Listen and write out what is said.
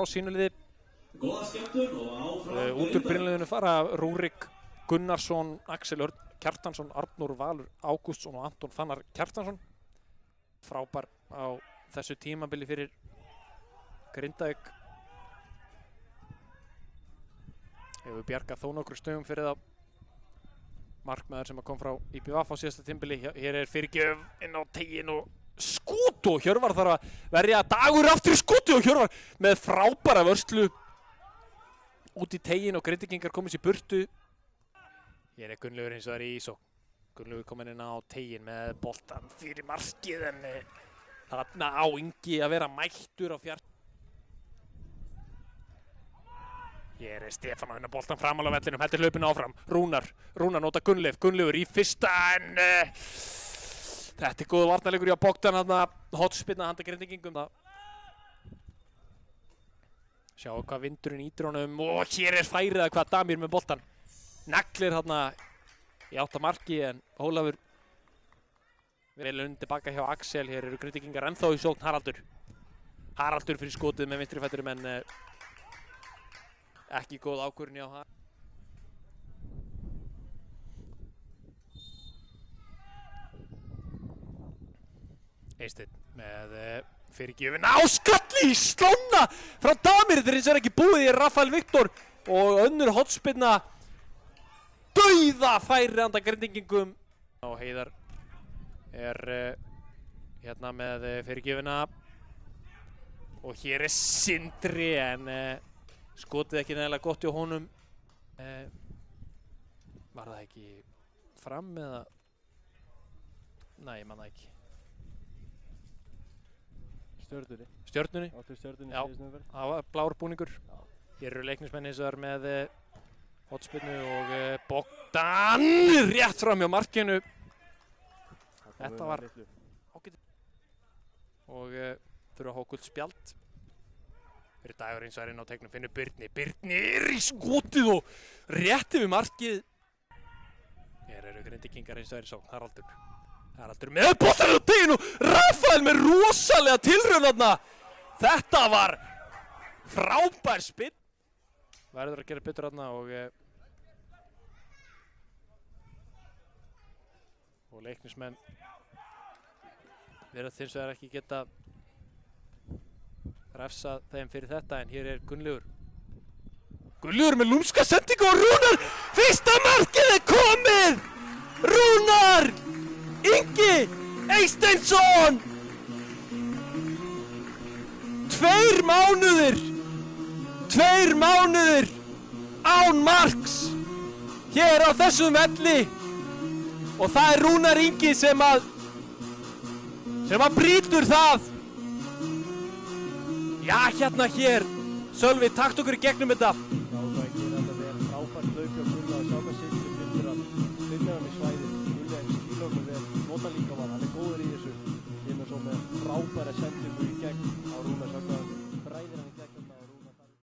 á sínu liði. Út úr byrjunarliðinu fara Rúrik Gunnarsson, Axel Örn Kjartansson, Arnór Valur Ágústsson og Anton Fannar Kjartansson. Frábær á þessu tímabili fyrir Grindavík. Hefur bjargað þó nokkru stöðum fyrir það. Markmaður sem kom frá IBVF á síðasta tímabili. Hér er fyrirgjöf inn á tegin og skot, og Hjörvar þarf að verja. Dagur aftur í skoti og Hjörvar með frábæra vörslu út í tegin og Grindvíkingar komist í burtu. Hér er Gunnlaugur hins vegar í ísókn. Gunnlaugur kominn inn á tegin með boltan fyrir markið, en þarna á Ingi að vera mættur á fjart. Hér er Stefán að vinna boltan framála á vellinum, heldur hlaupinu áfram. Rúnar nota Gunnlaugur í fyrsta, en þetta er góð varnarleikur hjá Bogdan, þarna hotspinna handa Grindvíkingum. Sjáu hvað vindurinn ítir honum, og hér er færið að hvað Damir með boltan. Neglir þarna í átta marki, en Ólafur vel undir baka hjá Axel. Hér eru Grindvíkingar ennþá í sókn. Haraldur fyrir skotið með vinstri fætinum, en ekki góð ákvörðun hjá hann. Eysteinn með fyrirgjöfin á skalli í slóna frá Damir. Þeir er ekki búið í Rafael Viktor, og önnur hotspinna dauða færi handa Grindvíkingum. Og Heiðar er hérna með fyrirgjöfina, og hér er Sindri, en skotið ekki nægilega gott hjá honum. Var það ekki fram eða? Nei, ég man það ekki. Stjörnunni? Já, það var blár búningur. Hér eru leiknismenn hins vegar með hotspinnu, og Bogdan rétt fram hjá markinu. Þetta var ágætt. Og þurfa að fá gult spjald. Fyrir Dagur hins vegar inn á teiknum, finnur Birni. Birni er í skotið og rétt yfir markið. Hér eru Grindvíkingar hins vegar í sókn. Haraldur með boltan á teginu, og Rafael með rosalega tilraun þarna. Þetta var frábær spinn. Verður að gera betur þarna, og leiknismenn virðast hins vegar ekki geta refsað þeim fyrir þetta, en hér er Gunnlaugur. Gunnlaugur með lúmska sendingu, og Rúnar! Fyrsta markið er komið! Rúnar Ingi Eysteinsson! 2 mánuðir án marks hér á þessum velli, og það er Rúnar Ingi sem að brýtur það. Já, hérna hér, Sölvi, takt okkur í gegnum þetta.